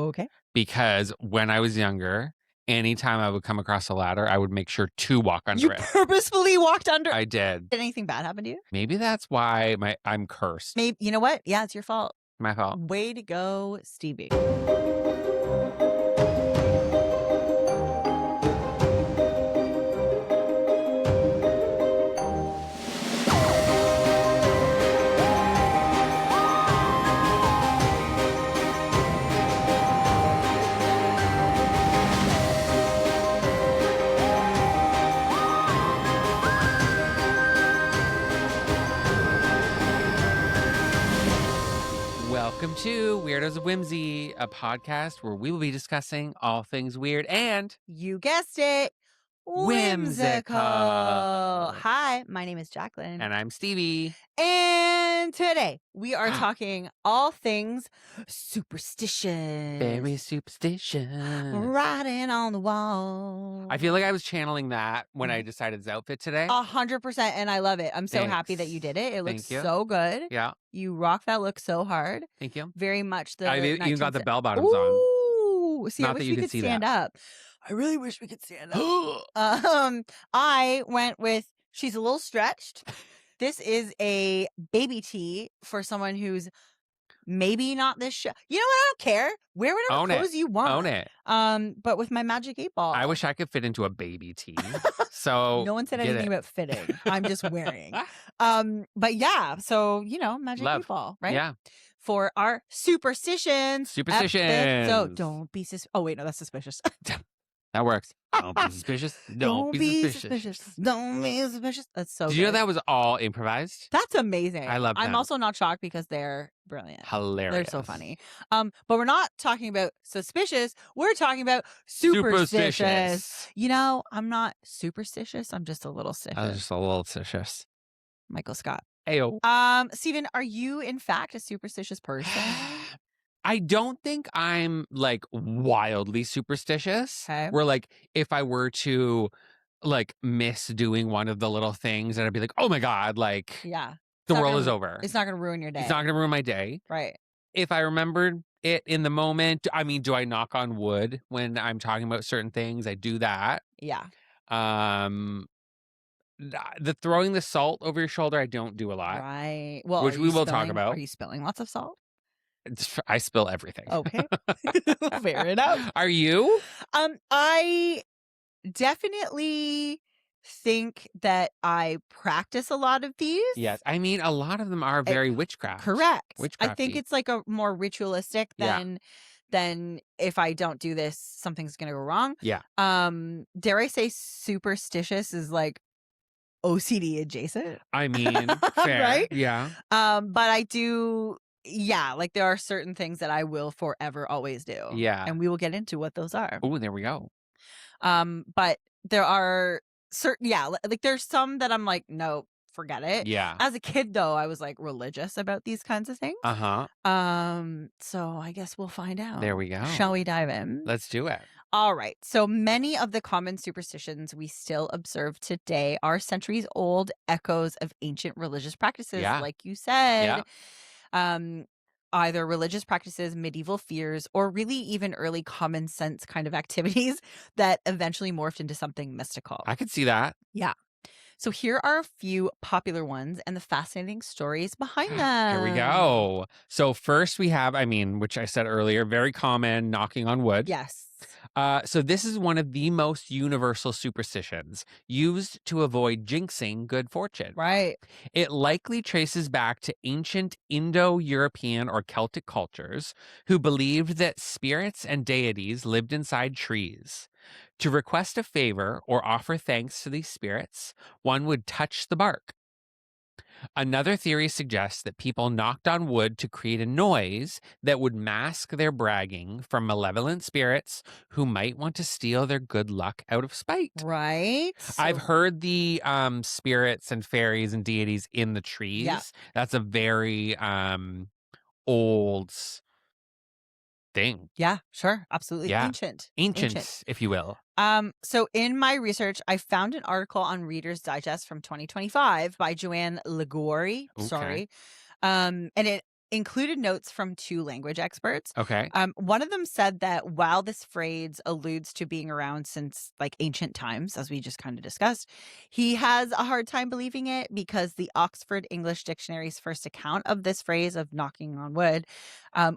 Okay. Because when I was younger, anytime I would come across a ladder, I would make sure to walk under You it. purposefully walked under. I did. Did anything bad happen to you? Maybe that's why I'm cursed. Maybe. You know what? Yeah, it's your fault. My fault. Way to go, Stevie. Welcome to Weirdos of Whimsy, a podcast where we will be discussing all things weird and You guessed it. whimsical. Hi, my name is Jacklynn. And I'm Stevie. And today we are talking all things superstition. Very superstitious. Writing on the wall. I feel like I was channeling that when I decided this outfit today. 100%, and I love it. I'm so happy that Thanks. you did it. It looks Thank you. so good. Yeah, You rock that look so hard. thank you. Very much the. I even got the 19th bell bottoms on. Ooh, see, Not I that wish you we can could see stand that. up. I really wish we could stand up. I went with. She's a little stretched. This is a baby tee for someone who's maybe not this show. You know what? I don't care. Wear whatever Own it. clothes you want. Own it. But with my magic 8-ball. I wish I could fit into a baby tee. So No one said get anything it. about fitting. I'm just wearing. But yeah, so magic Love. 8-ball, right? Yeah. For our superstitions. Superstitions. So don't be oh wait, no, that's suspicious. That works. Don't be suspicious. Don't be suspicious. Don't be suspicious. That's so Did you know good. that was all improvised? That's amazing. I love I'm them. also not shocked because they're brilliant. Hilarious. They're so funny. But we're not talking about suspicious. We're talking about superstitious. You know, I'm not superstitious. I'm just a little I was stitious. just a little suspicious. Michael Scott. Ayo. Steven, are you in fact a superstitious person? I don't think I'm like wildly superstitious. Okay. Where like if I were to like miss doing one of the little things, and I'd be like, oh my God, like Yeah. the not world gonna- is over. It's not going to ruin your day. It's not gonna ruin my day. Right. If I remembered it in the moment, I mean, do I knock on wood when I'm talking about certain things? I do that. Yeah. The throwing the salt over your shoulder, I don't do a lot. Right. Well, Which are we you will talk spilling- about. Are you spilling lots of salt? I spill everything. Okay. Fair enough. Are you? I definitely think that I practice a lot of these. Yes. I mean, a lot of them are very witchcraft. Correct. I Witchcrafty. think it's like a more ritualistic Yeah. than if I don't do this, something's gonna go wrong. Yeah. Dare I say superstitious is like OCD adjacent. I mean, fair. Right? Yeah. But I do, yeah, like there are certain things that I will forever always do. Yeah. And we will get into what those are. Oh, there we go. But there are certain, yeah, like there's some that I'm like, no, forget it. Yeah. As a kid, though, I was like religious about these kinds of things. Uh-huh. So I guess we'll find out. There we go. Shall we dive in? Let's do it. All right. So many of the common superstitions we still observe today are centuries old echoes of ancient religious practices, Yeah. like you said. Either religious practices, medieval fears, or really even early common sense kind of activities that eventually morphed into something mystical. I could see that. So here are a few popular ones and the fascinating stories behind them. Here we go. So first we have, I mean, which I said earlier, very common knocking on wood. Yes. So this is one of the most universal superstitions used to avoid jinxing good fortune. Right. It likely traces back to ancient Indo-European or Celtic cultures who believed that spirits and deities lived inside trees. To request a favor or offer thanks to these spirits, one would touch the bark. Another theory suggests that people knocked on wood to create a noise that would mask their bragging from malevolent spirits who might want to steal their good luck out of spite. Right. I've heard the spirits and fairies and deities in the trees. Yeah. That's a very old thing. Yeah, sure. Absolutely. Yeah. Ancient. If you will. So in my research, I found an article on Reader's Digest from 2025 by Joanne Liguori. Okay. Sorry. And it included notes from 2 language experts. Okay. One of them said that while this phrase alludes to being around since like ancient times, as we just kind of discussed, he has a hard time believing it because the Oxford English Dictionary's first account of this phrase of knocking on wood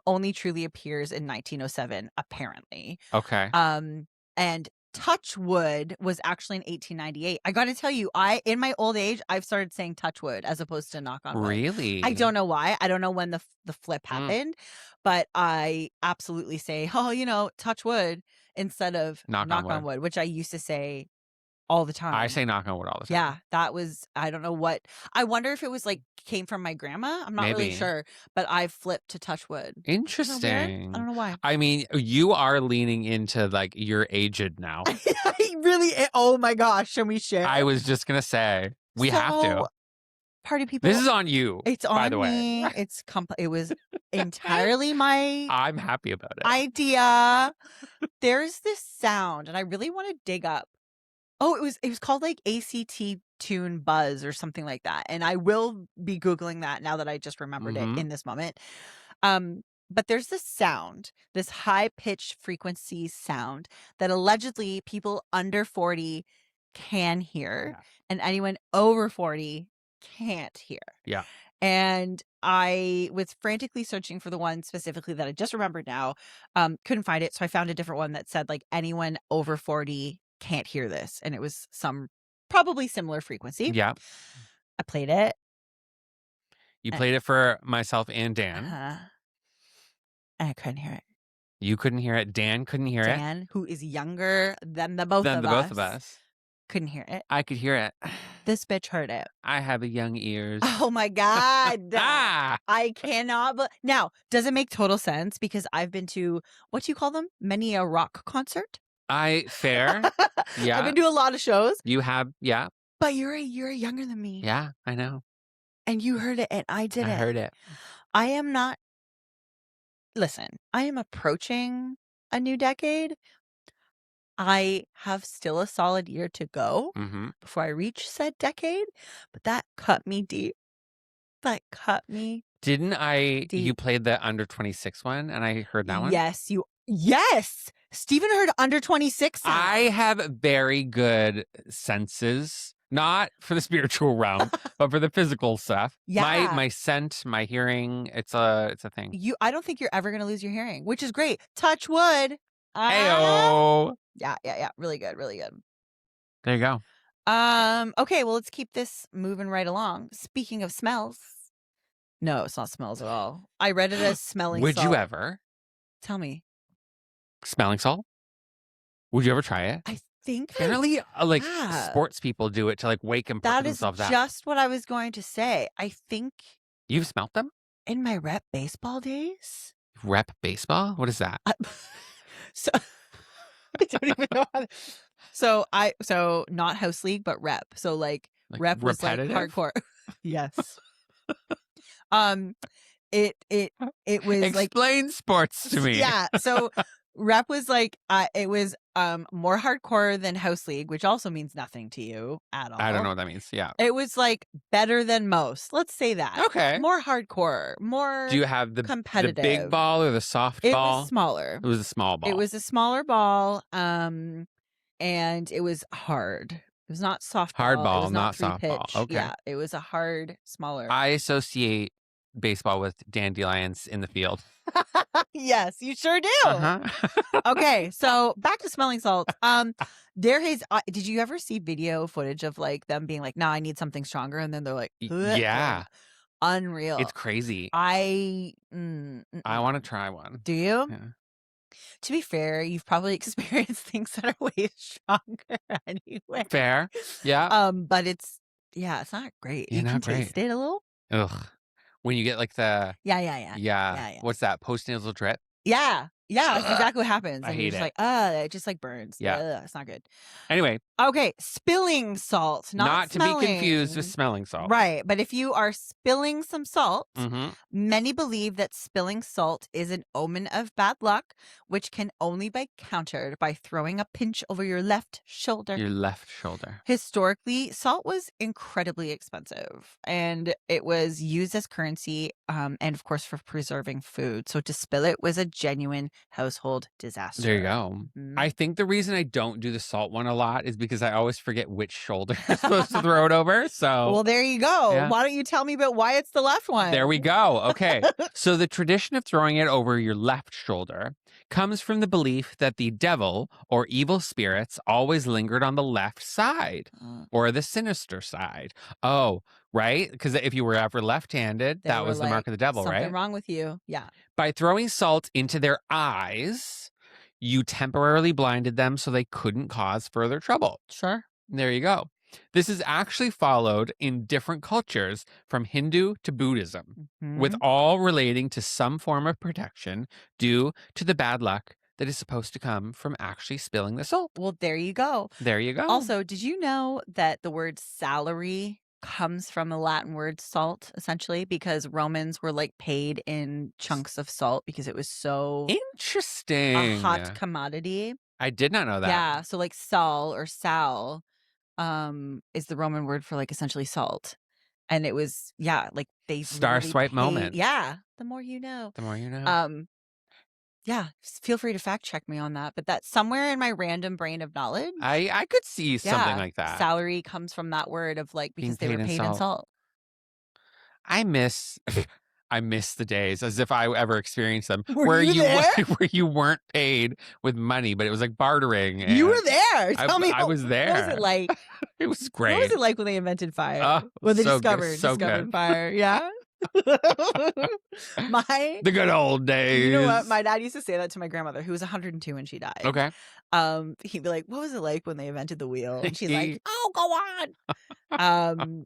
only truly appears in 1907, apparently. Okay. And touch wood was actually in 1898. I got to tell you, in my old age, I've started saying touch wood as opposed to knock on wood. Really? I don't know why. I don't know when the flip happened, but I absolutely say, oh, touch wood instead of knock on wood, which I used to say all the time. I say knock on wood all the time. Yeah, that was, I don't know what. I wonder if it was like came from my grandma. I'm not really sure, but I flipped to touch wood. Interesting. I don't know why. I mean, you are leaning into like you're aged now. I really, oh my gosh, should we share? I was just going to say, we have to. Party people. This is on you. It's on by the me. way. It was entirely my I'm happy about it. idea. There's this sound, and I really want to dig up. Oh, it was called like ACT Tune Buzz or something like that. And I will be Googling that now that I just remembered it in this moment. But there's this sound, this high-pitched frequency sound that allegedly people under 40 can hear, and anyone over 40 can't hear. Yeah. And I was frantically searching for the one specifically that I just remembered now. Couldn't find it. So I found a different one that said like anyone over 40 can't hear this. And it was some probably similar frequency. Yeah. I played it. You played it for myself and Dan. And I couldn't hear it. You couldn't hear it. Dan couldn't hear it. Dan, who is younger than the both of us. Couldn't hear it. I could hear it. This bitch heard it. I have young ears. Oh my God. I cannot. Now, does it make total sense? Because I've been to, what do you call them? Many a rock concert. Fair. Yeah. I've been to a lot of shows. You have, yeah. But you're younger than me. Yeah, I know. And you heard it and I didn't. I heard it. I am not. Listen, I am approaching a new decade. I have still a solid year to go before I reach said decade, but that cut me deep. That cut me. Didn't I? Deep. You played the under 26 one, and I heard that one. Yes, Stephen heard under 26. I have very good senses, not for the spiritual realm, but for the physical stuff. Yeah, my scent, my hearing, it's a thing. I don't think you're ever gonna lose your hearing, which is great. Touch wood. Heyo. Yeah. Really good. There you go. Okay, well, let's keep this moving right along. Speaking of smells. No, it's not smells at all. I read it as smelling Would salt. you ever? Tell me. Smelling salt? Would you ever try it? I think apparently sports people do it to like wake and perk themselves up. That is just what I was going to say. I think you've smelt them? In my rep baseball days. Rep baseball? What is that? So I don't even know how to... So not house league, but rep. So like rep was like hardcore. Yes. It was explain sports to me. Yeah. So rep was like it was more hardcore than house league, which also means nothing to you at all. I don't know what that means. Yeah. It was like better than most. Let's say that. Okay. More hardcore. More. Do you have the competitive? The big ball or the soft ball? It was smaller. It was a small ball. It was a smaller ball. And it was hard. It was not soft hard ball. Ball, it was not soft pitch. ball. Okay. Yeah, it was a hard, smaller. I associate baseball with dandelions in the field. Yes, you sure do. Uh-huh. Okay, so back to smelling salts. There is. Did you ever see video footage of like them being like, "Nah, I need something stronger," and then they're like, "Yeah, unreal." It's crazy. I want to try one. Do you? Yeah. To be fair, you've probably experienced things that are way stronger anyway. Fair, yeah. But it's not great. Yeah, you not can great. taste it a little. Ugh. When you get like the yeah. What's that? Post-nasal drip? Yeah. That's exactly what happens. I and hate you're just it. like, it just like burns. Yeah. It's not good. Anyway, Okay, spilling salt, not to be confused with smelling. smelling salt. Right, but if you are spilling some salt, Mm-hmm. many believe that spilling salt is an omen of bad luck, which can only be countered by throwing a pinch over your left shoulder. Your left shoulder. Historically, salt was incredibly expensive, and it was used as currency, and of course for preserving food. So to spill it was a genuine household disaster. There you go. Mhm. I think the reason I don't do the salt one a lot is because I always forget which shoulder you're supposed to throw it over. So Well, there you go. Yeah. Why don't you tell me about why it's the left one? there we go. Okay. So the tradition of throwing it over your left shoulder comes from the belief that the devil or evil spirits always lingered on the left side or the sinister side. Oh, right? Because if you were ever left-handed, They that were was the mark like, of the devil, something right? wrong with you. Yeah. By throwing salt into their eyes, you temporarily blinded them so they couldn't cause further trouble. Sure. There you go. This is actually followed in different cultures from Hindu to Buddhism, with Mhm. all relating to some form of protection due to the bad luck that is supposed to come from actually spilling the salt. Well, there you go. There you go. Also, did you know that the word salary comes from the Latin word salt, essentially, because Romans were like paid in chunks of salt because it was so Interesting. a hot commodity. I did not know that. Yeah. So like sal or sal is the Roman word for like essentially salt. And it was, yeah, like they Star really swipe paid- moment. Yeah. The more you know. The more you know. Yeah, feel free to fact check me on that. But that's somewhere in my random brain of knowledge. I could see something like that. Salary comes from that word of like because they Being were paid in paid in salt. salt. I miss the days as if I ever experienced them Were where you there? where you weren't paid with money, but it was like bartering. You were and there. I- Tell me, I was What was there. it like? It was What great. was it like when they invented fire? Oh, when they so good, discovered so good. fire? Yeah. The good old days. You know what? My dad used to say that to my grandmother, who was 102 when she died. Okay. He'd be like, "What was it like when they invented the wheel?" And she's like, "Oh, go on."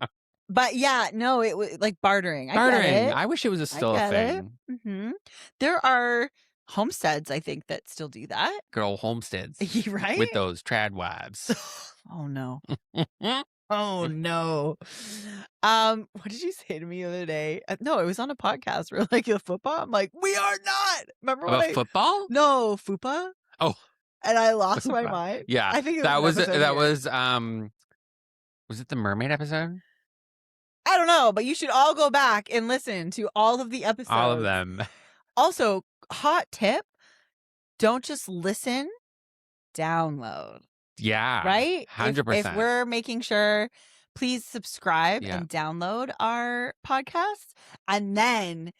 But yeah, no, it was like bartering. I get Bartering. it. I wish it was still a get thing. it. Hmm. There are homesteads, I think, that still do that. Good old homesteads Right? with those trad wives. Oh no. Oh no. What did you say to me the other day? No, it was on a podcast. We're like, "A football?" I'm like, "We are not." Remember when About football? No, fupa. Oh. And I lost my Fupa. mind. Yeah. I think it that was an episode here. was it the mermaid episode? I don't know, but you should all go back and listen to all of the episodes. All of them. Also, hot tip, don't just listen, download. Yeah. Right? 100%. If we're making sure, please subscribe Yeah. and download our podcast and then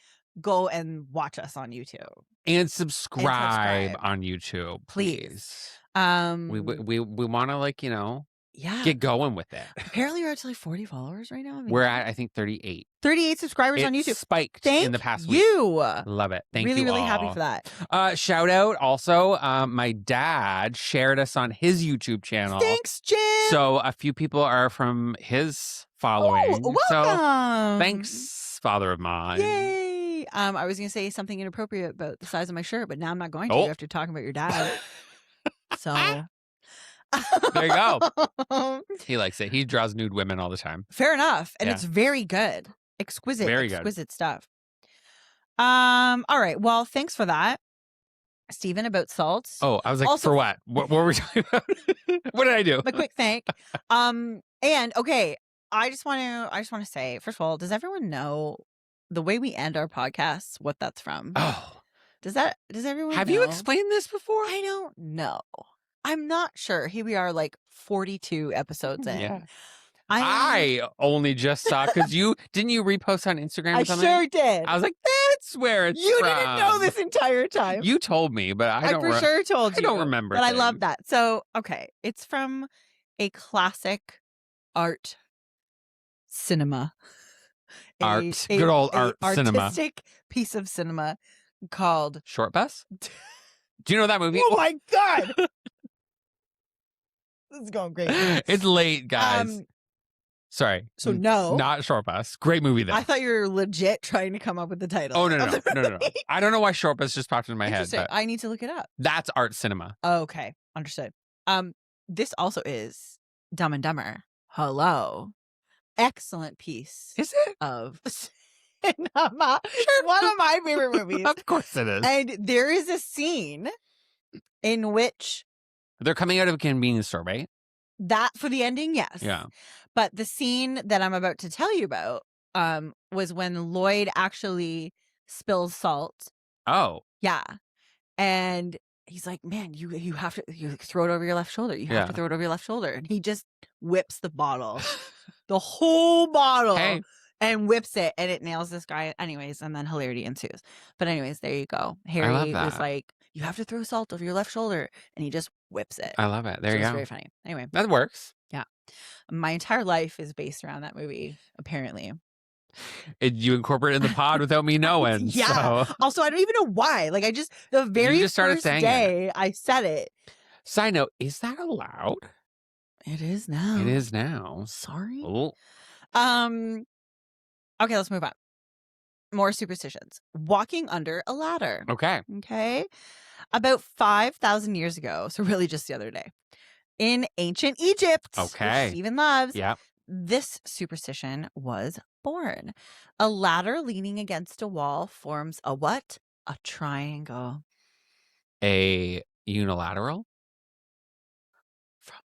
go and watch us on YouTube. And subscribe subscribe. on YouTube, please. We want to, like, Yeah. get going with it. Apparently we're at like 40 followers right now. We're at, I think, 38. 38 subscribers on It YouTube. spiked Thank in the past week. you. Love it. Thank really, you really all. happy for that. Shout out also, my dad shared us on his YouTube channel. Thanks, Jim. So a few people are from his following. Oh, So welcome. thanks, father of mine. Yay. I was going to say something inappropriate about the size of my shirt, but now I'm not going to Oh. after talking about your dad. So there you go. He likes it. He draws nude women all the time. Fair enough. And Yeah. it's very good. Exquisite. Very good. Exquisite stuff. All right. Well, thanks for that, Stephen, about salt. Oh, I was like, Also- for what? What were we talking about? What did I do? A quick thank. And okay, I just want to say, first of all, does everyone know the way we end our podcasts, what that's from? Oh, Does everyone have know? you explained this before? I don't know. I'm not sure. Here we are, like 42 episodes in. Yeah. I I only just saw because didn't you repost on Instagram or something? sure did. I was like, that's where it's You from. didn't know this entire time. You told me, but I don't. for sure told you. I don't remember. But I love things. that. So, okay. It's from a classic art cinema. Art. Good old art cinema. Artistic piece of cinema called Short Bus. Do you know that movie? Oh my God. This is going great. It's late, guys. Sorry. So no. Not Short Bus. Great movie though. I thought you were legit trying to come up with the title. Oh no. of the No. movie. I don't know why Short Bus just popped into my head, Interesting. but I need to look it up. that's art cinema. Okay. Understood. This also is Dumb and Dumber. Hello. Excellent piece Is it? of cinema. It's one of my favorite movies. Of course it is. And there is a scene in which They're coming out of a convenience store, right? that for the ending, yes. Yeah. But the scene that I'm about to tell you about was when Lloyd actually spills salt. Oh. Yeah. And he's like, man, you have to throw it over your left shoulder. You have to throw it over your left shoulder. And he just whips the bottle, the whole bottle, Hey. and whips it. And it nails this guy. Anyways, and then hilarity ensues. But anyways, there you go. Harry was like, you have to throw salt over your left shoulder. And he just whips it. I love it. There you go. It's very funny. Anyway. That works. Yeah. My entire life is based around that movie, apparently. You incorporate it in the pod without me knowing. Yeah. So. Also, I don't even know why. Like, the very first day I said it. Side note, is that allowed? It is now. It is now. Sorry. Oh. Okay, let's move on. More superstitions. Walking under a ladder. Okay. Okay. About 5,000 years ago, so really just the other day, in ancient Egypt, which Stephen loves, this superstition was born. A ladder leaning against a wall forms a what? A triangle. A unilateral? From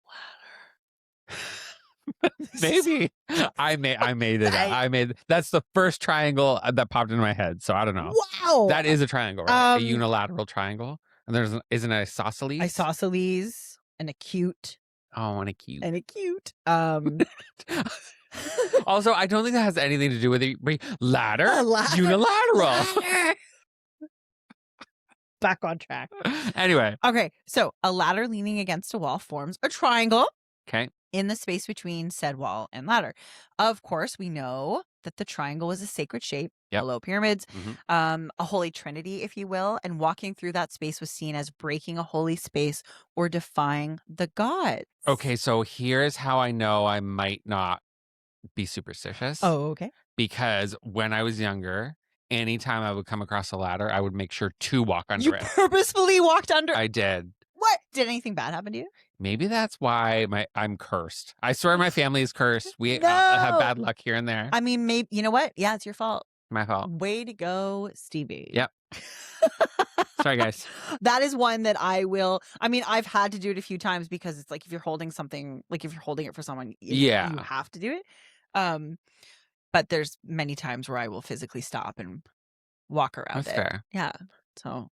ladder. Maybe. I made it. That's the first triangle that popped into my head, so I don't know. Wow. That is a triangle, right? A unilateral triangle. And isn't it isosceles? Isosceles, an acute. Oh, and acute. And acute. Also, I don't think that has anything to do with it. Ladder? Unilateral. Ladder. Back on track. Anyway. Okay, so a ladder leaning against a wall forms a triangle. Okay. In the space between said wall and ladder. Of course, we know that the triangle was a sacred shape, below pyramids, a holy trinity, if you will, and walking through that space was seen as breaking a holy space or defying the gods. Okay, so here's how I know I might not be superstitious. Oh, okay. Because when I was younger, anytime I would come across a ladder, I would make sure to walk under it. You purposefully walked under? I did. What? Did anything bad happen to you? Maybe that's why I'm cursed. I swear my family is cursed. We have bad luck here and there. I mean, maybe, you know what? Yeah, it's your fault. My fault. Way to go, Stevie. Yep. Sorry, guys. That is one that I've had to do it a few times because it's like if you're holding something, like if you're holding it for someone, you have to do it. But there's many times where I will physically stop and walk around That's fair. Yeah. So.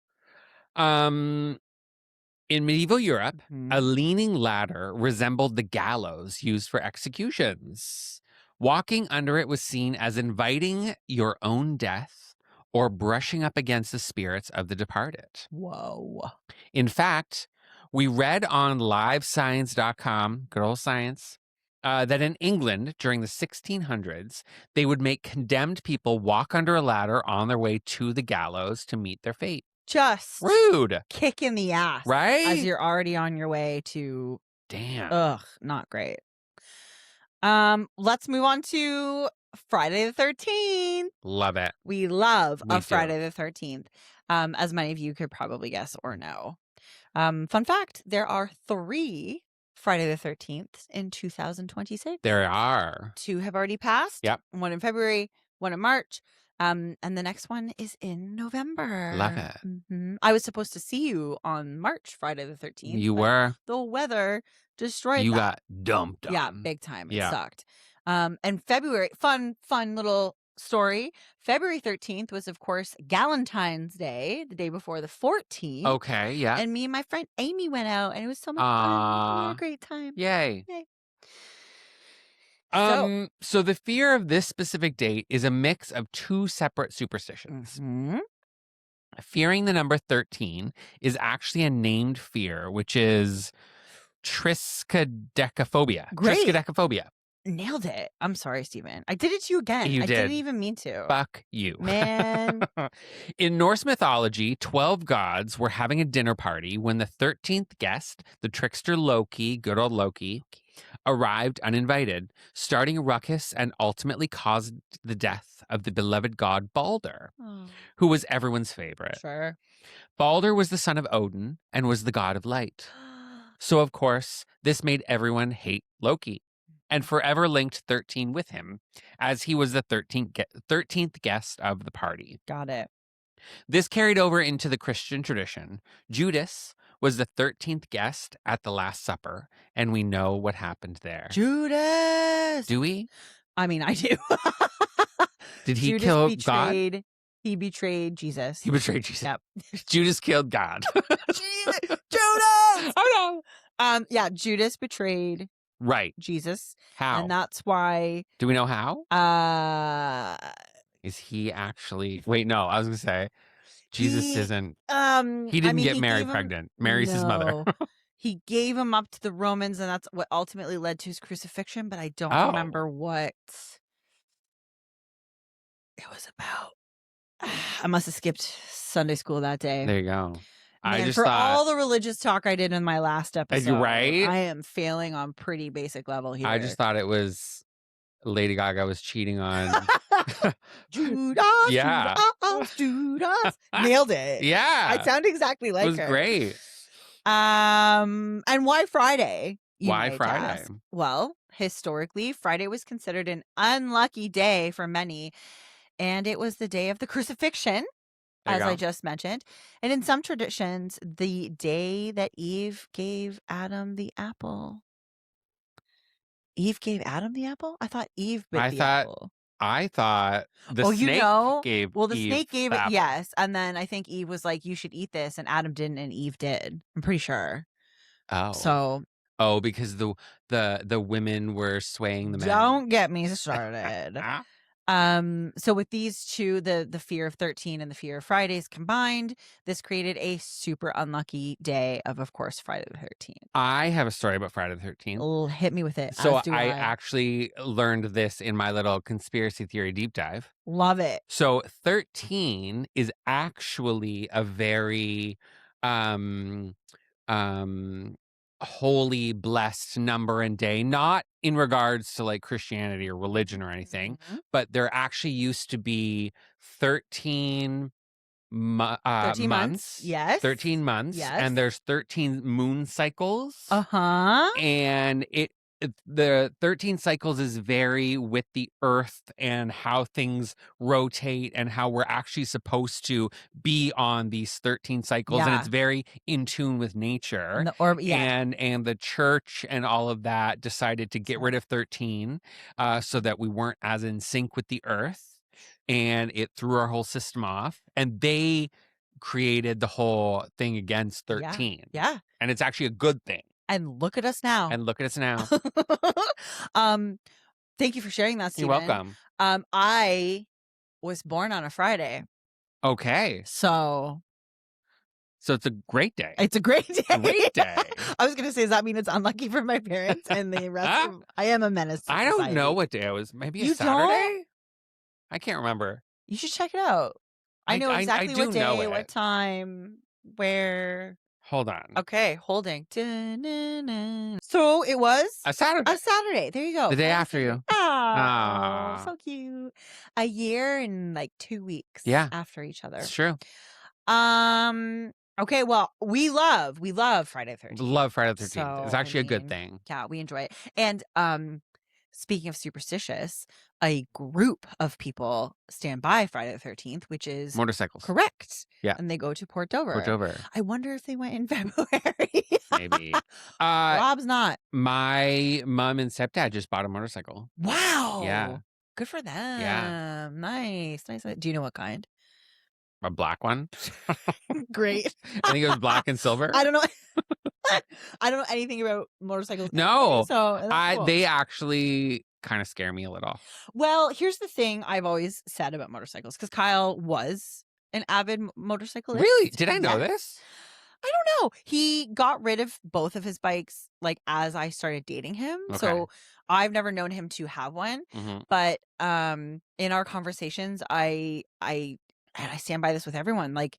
In medieval Europe, a leaning ladder resembled the gallows used for executions. Walking under it was seen as inviting your own death or brushing up against the spirits of the departed. Whoa. In fact, we read on livescience.com, good old science, that in England during the 1600s, they would make condemned people walk under a ladder on their way to the gallows to meet their fate. Just rude. Kick in the ass. Right? As you're already on your way to. Damn. Ugh, not great. Let's move on to Friday the 13th. Love it. We love a Friday the 13th. As many of you could probably guess or know. Fun fact, there are 3 Friday the 13th in 2026. There are. 2 have already passed. Yep. 1 in February, 1 in March. And the next one is in November. Love it. I was supposed to see you on March, Friday the 13th. You were. The weather destroyed You that. got dumped on. Yeah, big time. It sucked. And February, fun little story. February 13th was, of course, Galentine's Day, the day before the 14th. Okay, yeah. And me and my friend Amy went out, and it was so much fun. We had a great time. Yay. Yay. So the fear of this specific date is a mix of 2 separate superstitions. Fearing the number 13 is actually a named fear, which is triskaidekaphobia. Great. Triskaidekaphobia. Nailed it. I'm sorry, Stephen. I did it to you again. You I did. didn't even mean to. Fuck you. Man. In Norse mythology, 12 gods were having a dinner party when the 13th guest, the trickster Loki, good old Loki, arrived uninvited, starting a ruckus and ultimately caused the death of the beloved god Balder, who was everyone's favorite. Sure. Balder was the son of Odin and was the god of light. So, of course, this made everyone hate Loki and forever linked 13 with him, as he was the 13th guest of the party. Got it. This carried over into the Christian tradition. Judas was the 13th guest at the Last Supper, and we know what happened there. Judas. Do we? I mean, I do. Did he Judas kill betrayed, God? He betrayed Jesus. He betrayed Jesus. Yep. Judas killed God. Judas! Oh no. Yeah, Judas betrayed Right. Jesus. How? And that's why. Do we know how? Is he actually? Wait, no. I was gonna say Jesus isn't. He didn't get Mary pregnant. Mary's his mother. He gave him up to the Romans, and that's what ultimately led to his crucifixion. But I don't remember what it was about. I must have skipped Sunday school that day. There you go. Man, I just for thought all the religious talk I did in my last episode, right? I am failing on pretty basic level here. I just thought it was Lady Gaga was cheating on Judas. Yeah. Judas. Nailed it. Yeah. I sound exactly like her. It was great. And why Friday? Why Friday? Ask. Well, historically, Friday was considered an unlucky day for many, and it was the day of the crucifixion, as I just mentioned. And in some traditions, the day that Eve gave Adam the apple. Eve gave Adam the apple? I thought Eve bit the apple. I thought the snake gave Well, the Eve snake gave the it, apple. yes. And then I think Eve was like, you should eat this. And Adam didn't, and Eve did. I'm pretty sure. Oh. So. Oh, because the women were swaying the men. Don't get me started. So with these two, the fear of 13 and the fear of Fridays combined, this created a super unlucky day of course, Friday the 13th. I have a story about Friday the 13th. Hit me with it. So I actually learned this in my little conspiracy theory deep dive. Love it. So 13 is actually a very holy, blessed number and day, not in regards to like Christianity or religion or anything, but there actually used to be 13 months. Yes. 13 months. Yes. And there's 13 moon cycles. Uh-huh. And the 13 cycles is very with the earth and how things rotate and how we're actually supposed to be on these 13 cycles. And it's very in tune with nature. And the church and all of that decided to get rid of 13 so that we weren't as in sync with the earth. And it threw our whole system off. And they created the whole thing against 13. Yeah. And it's actually a good thing. And look at us now. Thank you for sharing that, Stephen. You're welcome. I was born on a Friday. Okay. So it's a great day. It's a great day. Great day. I was going to say, does that mean it's unlucky for my parents and the rest of... I am a menace to I society. don't know what day it was. Maybe a Saturday? Don't? I can't remember. You should check it out. I know exactly what day, what time, where... Hold on. Okay, holding. So it was a Saturday. A Saturday. There you go. The day after you. Oh, so cute. A year and like 2 weeks after each other. It's true. Okay, well, we love Friday the 13th. Love Friday the 13th. So, it's actually a good thing. Yeah, we enjoy it. And speaking of superstitious, a group of people stand by Friday the 13th, which is motorcycles. Correct. Yeah. And they go to Port Dover. Port Dover. I wonder if they went in February. Maybe. Rob's not. My mom and stepdad just bought a motorcycle. Wow. Yeah. Good for them. Yeah. Nice. Do you know what kind? A black one. Great. I think it was black and silver. I don't know. I don't know anything about motorcycles. No. So cool. They actually kind of scare me a little. Well, here's the thing I've always said about motorcycles, because Kyle was an avid motorcyclist. Really? Did I know this? I don't know. He got rid of both of his bikes like as I started dating him. Okay. So I've never known him to have one. But in our conversations, I stand by this with everyone. Like,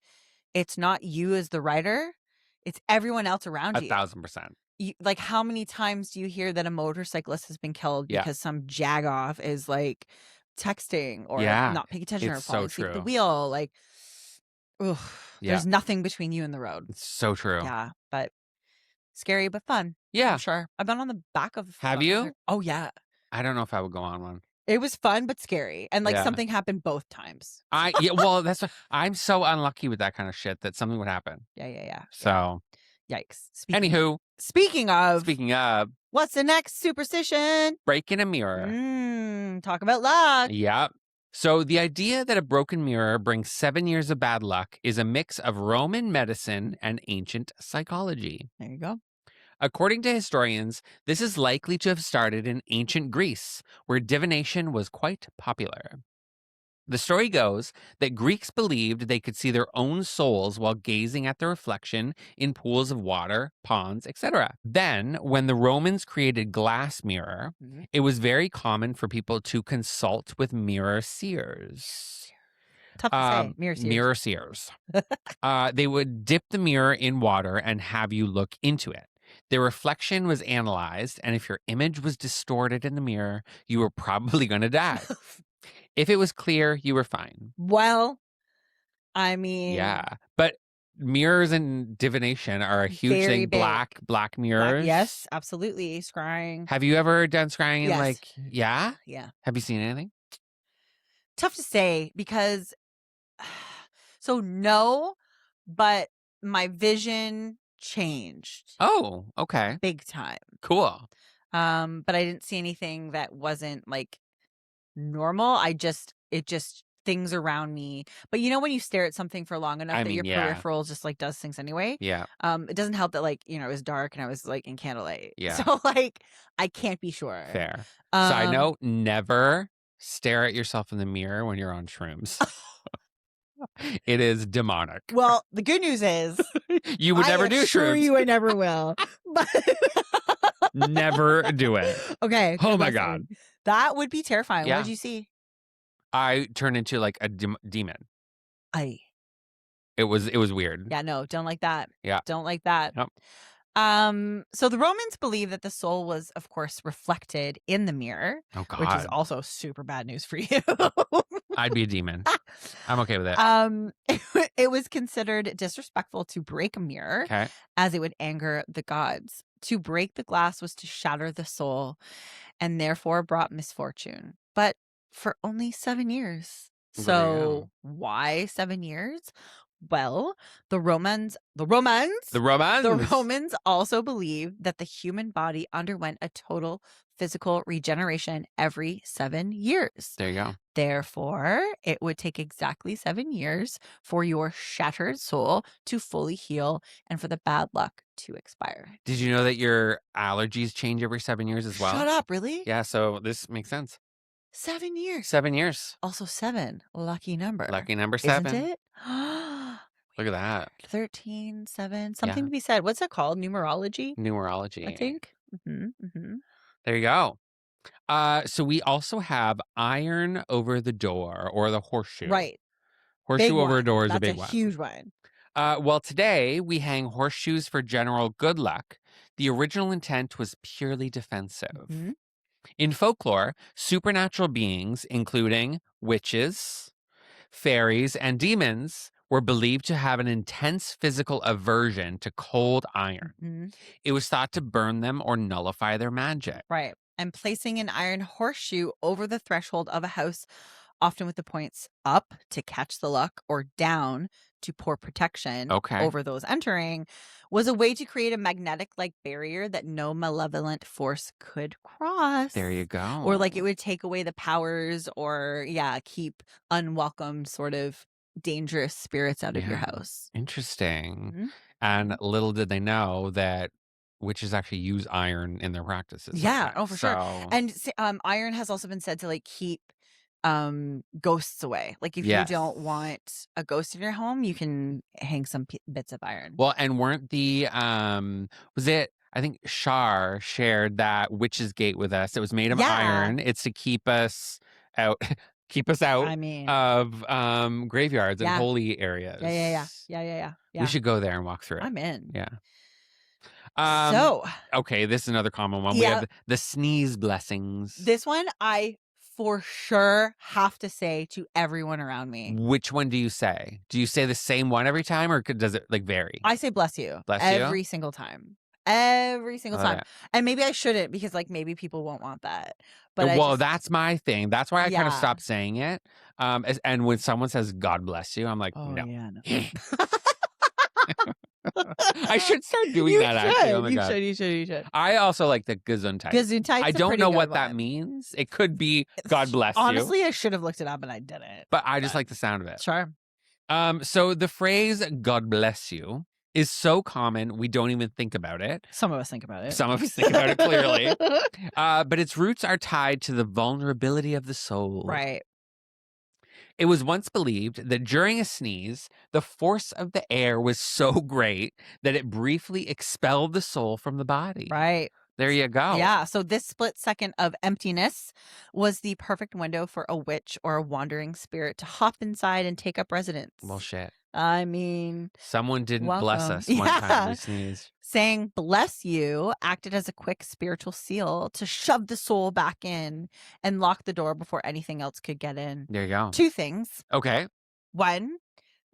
it's not you as the rider, it's everyone else around you. 1,000%. Like, how many times do you hear that a motorcyclist has been killed because some jagoff is like texting or not paying attention or falling asleep at the wheel? Like, there's nothing between you and the road. It's so true. Yeah, but Scary but fun. Yeah. I'm sure. I've been on the back of. Have you? Oh yeah. I don't know if I would go on one. It was fun but scary, and like Yeah. something happened both times. Well, I'm so unlucky with that kind of shit that something would happen. Yeah. So, Yikes. anywho, Speaking of, what's the next superstition? breaking a mirror. Talk about luck. Yep. So the idea that a broken mirror brings 7 years of bad luck is a mix of Roman medicine and ancient psychology. There you go. According to historians, this is likely to have started in ancient Greece, where divination was quite popular. The story goes that Greeks believed they could see their own souls while gazing at their reflection in pools of water, ponds, etc. Then, when the Romans created glass mirror, it was very common for people to consult with mirror seers. Tough to say. Mirror seers. They would dip the mirror in water and have you look into it. Their reflection was analyzed, and if your image was distorted in the mirror, you were probably going to die. If it was clear, you were fine. Well, I mean, yeah, but mirrors and divination are a huge thing. big. Black mirrors. Yes, absolutely. Scrying. Have you ever done scrying? Yes. Yeah? Yeah. Have you seen anything? Tough to say because, so no, but my vision changed. Oh, okay. Big time. Cool. But I didn't see anything that wasn't like normal. It just things around me. But you know when you stare at something for long enough that your peripheral just like does things anyway? Yeah. It doesn't help that like, it was dark and I was like in candlelight. Yeah. So like I can't be sure. Fair. Side note, never stare at yourself in the mirror when you're on shrooms. It is demonic. Well, the good news is you would never do shrooms. You I never will. But never do it. Okay. Oh my God. That would be terrifying. Yeah. What did you see? I turned into like a demon. It was weird. Yeah, no, don't like that. Yeah. Don't like that. Yep. So the Romans believed that the soul was, of course, reflected in the mirror. Oh God. Which is also super bad news for you. I'd be a demon. I'm okay with it. It was considered disrespectful to break a mirror, as it would anger the gods. To break the glass was to shatter the soul, and therefore brought misfortune. But for only 7 years. So why 7 years? Well, the Romans also believed that the human body underwent a total physical regeneration every 7 years. There you go. Therefore, it would take exactly 7 years for your shattered soul to fully heal and for the bad luck to expire. Did you know that your allergies change every 7 years as well? Shut up, really? Yeah, so this makes sense. 7 years. 7 years. Also 7, lucky number. Lucky number 7. Isn't it? Look at that. 13, 7, something to be said. What's it called? Numerology? Numerology. I think. There you go. So we also have iron over the door or the horseshoe. Right. Horseshoe over a door is a big one. That's a huge one. Well, today we hang horseshoes for general good luck. The original intent was purely defensive. In folklore, supernatural beings, including witches, fairies, and demons, were believed to have an intense physical aversion to cold iron. It was thought to burn them or nullify their magic. Right. And placing an iron horseshoe over the threshold of a house, often with the points up to catch the luck or down to pour protection over those entering, was a way to create a magnetic-like barrier that no malevolent force could cross. There you go. Or like it would take away the powers or, keep unwelcome sort of dangerous spirits out of your house. Interesting. And little did they know that witches actually use iron in their practices. Yeah, for sure. And iron has also been said to like keep ghosts away. Like if you don't want a ghost in your home, you can hang some bits of iron. Well, and weren't the was it, I think Shar shared that witch's gate with us. It was made of iron. It's to keep us out of graveyards and holy areas. Yeah. We should go there and walk through it. I'm in. Yeah. Okay, this is another common one. We have the sneeze blessings. This one I for sure have to say to everyone around me. Which one do you say? Do you say the same one every time or does it like vary? I say bless you. Bless you? Every single time. Every single Love time. it. And maybe I shouldn't because, like, maybe people won't want that. But I Well, just that's my thing. That's why I kind of Yeah. stopped saying it. And when someone says "God bless you," I'm like, Oh, no. yeah, no. I should start doing You that. Actually, oh should, my you god. should. I also like the Gesundheit. Gesundheit's I a don't pretty know good what that one. means. It could be God bless you, Honestly, I should have looked it up and I didn't. but I just like the sound of it. Sure. So the phrase "God bless you" is so common we don't even think about it. Some of us think about it. Some of us think about it clearly. But its roots are tied to the vulnerability of the soul. Right. It was once believed that during a sneeze, the force of the air was so great that it briefly expelled the soul from the body. Right. There you go. Yeah. So this split second of emptiness was the perfect window for a witch or a wandering spirit to hop inside and take up residence. Well, shit. I mean, Someone didn't bless welcome. us one time we sneezed. Saying bless you acted as a quick spiritual seal to shove the soul back in and lock the door before anything else could get in. There you go. 2 things. Okay. One,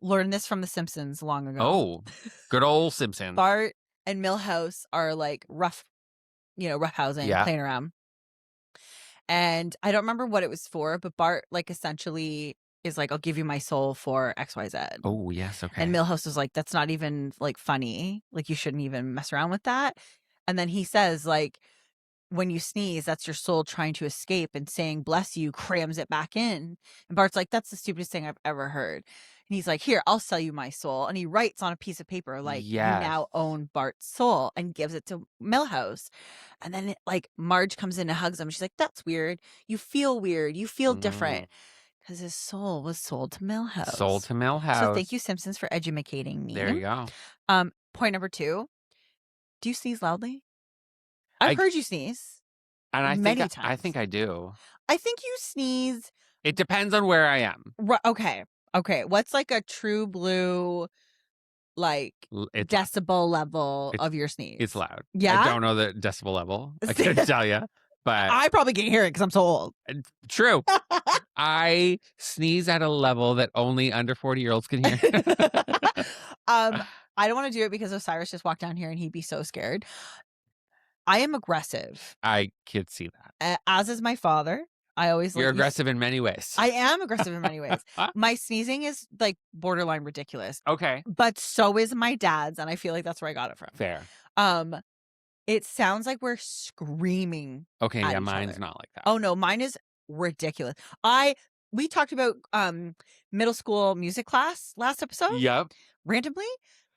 learned this from The Simpsons long ago. Oh, good old Simpsons. Bart and Milhouse are like roughhousing, Yeah. playing around. And I don't remember what it was for, but Bart like essentially is like, I'll give you my soul for XYZ. Oh, yes. Okay. And Milhouse was like, that's not even like funny. Like, you shouldn't even mess around with that. And then he says, like, when you sneeze, that's your soul trying to escape, and saying bless you crams it back in. And Bart's like, that's the stupidest thing I've ever heard. And he's like, here, I'll sell you my soul. And he writes on a piece of paper, like, Yes. you now own Bart's soul, and gives it to Milhouse. And then Marge comes in and hugs him. She's like, that's weird. You feel weird. You feel different. Because his soul was sold to Milhouse. Sold to Milhouse. So thank you, Simpsons, for edumating me. There you go. Point number 2. Do you sneeze loudly? I've heard you sneeze. And I many think times. I think I do. I think you sneeze. It depends on where I am. Okay. What's like a true blue, like, It's decibel level of your sneeze? It's loud. Yeah? I don't know the decibel level. I couldn't tell you. But I probably can't hear it because I'm so old. True. I sneeze at a level that only under 40-year-olds can hear. I don't want to do it because Osiris just walked down here and he'd be so scared. I am aggressive. I could see that. As is my father. I always You're aggressive in many ways. I am aggressive in many ways. My sneezing is like borderline ridiculous. Okay. But so is my dad's, and I feel like that's where I got it from. Fair. It sounds like we're screaming. Okay, at yeah, each mine's other. not like that. Oh no, mine is ridiculous. We talked about middle school music class last episode. Yep. Randomly.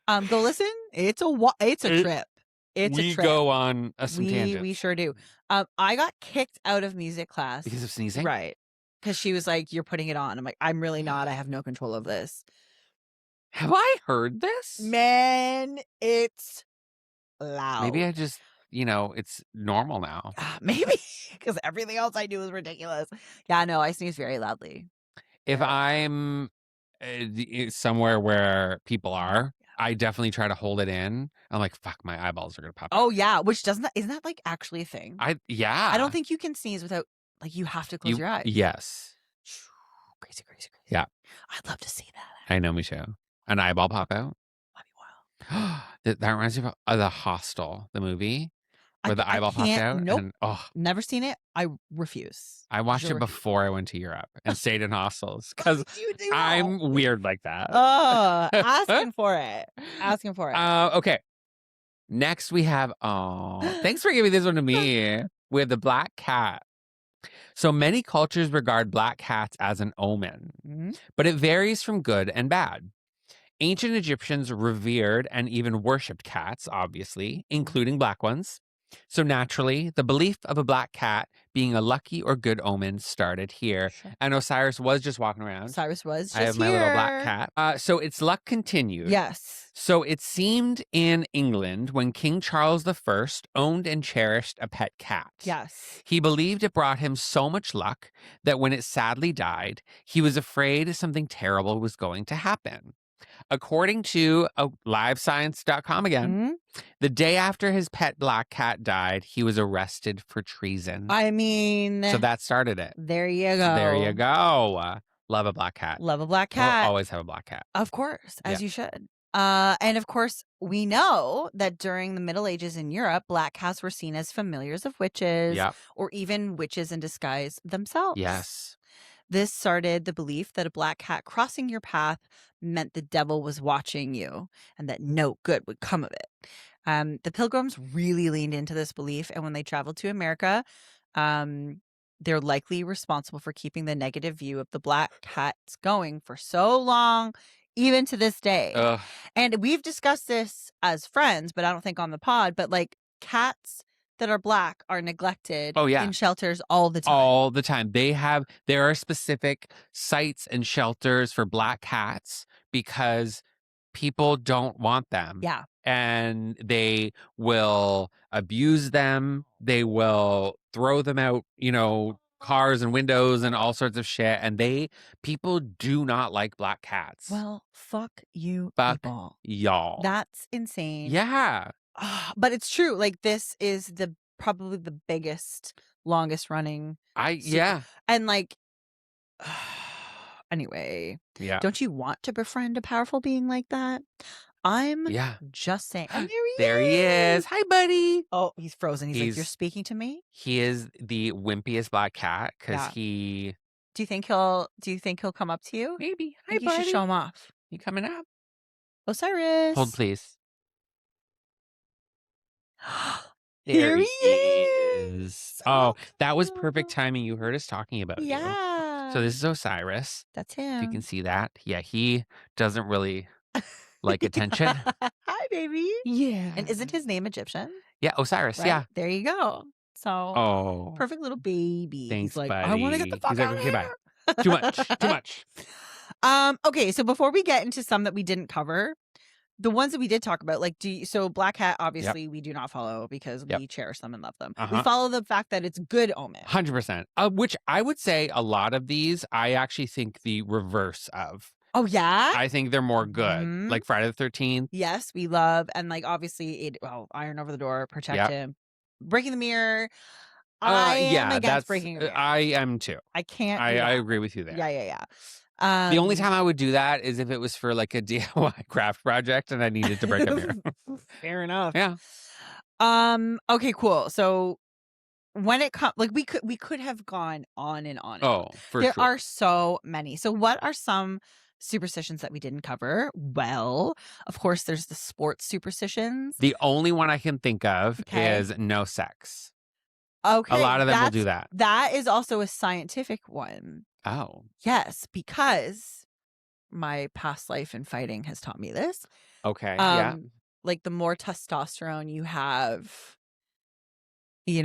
Go listen. It's a trip. It's a we trip. go on some tangents. We sure do. I got kicked out of music class Because of sneezing? right? Because she was like, "You're putting it on." I'm like, "I'm really not. I have no control of this." Have I heard this? Man, it's loud. Maybe I just, it's normal now. Maybe because everything else I do is ridiculous. Yeah, no, I sneeze very loudly. If I'm somewhere where people are, I definitely try to hold it in. I'm like, fuck, my eyeballs are gonna pop out. Oh yeah, which isn't that like actually a thing? I don't think you can sneeze without, like, you have to close your eyes. Yes. Crazy. Yeah. I'd love to see that. I know, me too. An eyeball pop out. That'd be wild. That reminds me of The Hostel, the movie, where the eyeball popped out. Nope. And, Never seen it. I refuse. I watched it before I went to Europe and stayed in hostels because I'm weird like that. Asking for it. Okay. Next we have, thanks for giving this one to me. We have the black cat. So many cultures regard black cats as an omen, but it varies from good and bad. Ancient Egyptians revered and even worshipped cats, obviously, including black ones. So naturally, the belief of a black cat being a lucky or good omen started here. Sure. And Osiris was just walking around. Cyrus was just I have my little black cat. So its luck continued. Yes. So it seemed in England when King Charles I owned and cherished a pet cat. Yes. He believed it brought him so much luck that when it sadly died, he was afraid something terrible was going to happen. According to livescience.com again, the day after his pet black cat died, he was arrested for treason. I mean, so that started it. There you go. There you go. Love a black cat. Love a black cat. I'll always have a black cat. Of course, as Yeah. you should. And of course, we know that during the Middle Ages in Europe, black cats were seen as familiars of witches Yep. or even witches in disguise themselves. Yes. This started the belief that a black cat crossing your path meant the devil was watching you and that no good would come of it. The Pilgrims really leaned into this belief, and when they traveled to America, they're likely responsible for keeping the negative view of the black cats going for so long, even to this day. Ugh. And we've discussed this as friends, but I don't think on the pod, but like cats that are black are neglected in shelters all the time. All the time. There are specific sites and shelters for black cats because people don't want them. Yeah. And they will abuse them. They will throw them out, cars and windows and all sorts of shit. And people do not like black cats. Well, fuck you, Fuck people. y'all. That's insane. Yeah. But it's true. Like, this is probably the biggest, longest running. And like, anyway. Yeah. Don't you want to befriend a powerful being like that? I'm just saying. And there he is. Hi, buddy. Oh, he's frozen. He's like, you're speaking to me? He is the wimpiest black cat because Do you think he'll come up to you? Maybe. Hi, buddy. You should show him off. You coming up? Osiris. Hold, please. Here he is. Oh, that was perfect timing. You heard us talking about you. Yeah. So this is Osiris. That's him. If you can see that. Yeah, he doesn't really like attention. Hi, baby. Yeah. And isn't his name Egyptian? Yeah, Osiris. Right? Yeah. There you go. So, perfect little baby. Thanks, he's like, buddy. I want to get the fuck out of here. Bye. Too much. Too much. Okay, so before we get into some that we didn't cover, the ones that we did talk about, like, so black cat, obviously, we do not follow because we cherish them and love them. We follow the fact that it's good omen. 100%. Which I would say a lot of these, I actually think the reverse of. Oh, yeah? I think they're more good. Like Friday the 13th. Yes, we love. And like, obviously, iron over the door, protect him. Breaking the mirror. I am against breaking a mirror. I am too. I can't. I agree with you there. Yeah. The only time I would do that is if it was for like a DIY craft project and I needed to break a mirror. Fair enough. Yeah. Okay, cool. So when it comes, like, we could have gone on and on. Oh, for there sure. are so many. So what are some superstitions that we didn't cover? Well, of course, there's the sports superstitions. The only one I can think of is no sex. Okay. A lot of them will do that. That is also a scientific one. Oh. Yes, because my past life in fighting has taught me this. Okay. Like, the more testosterone you have, you're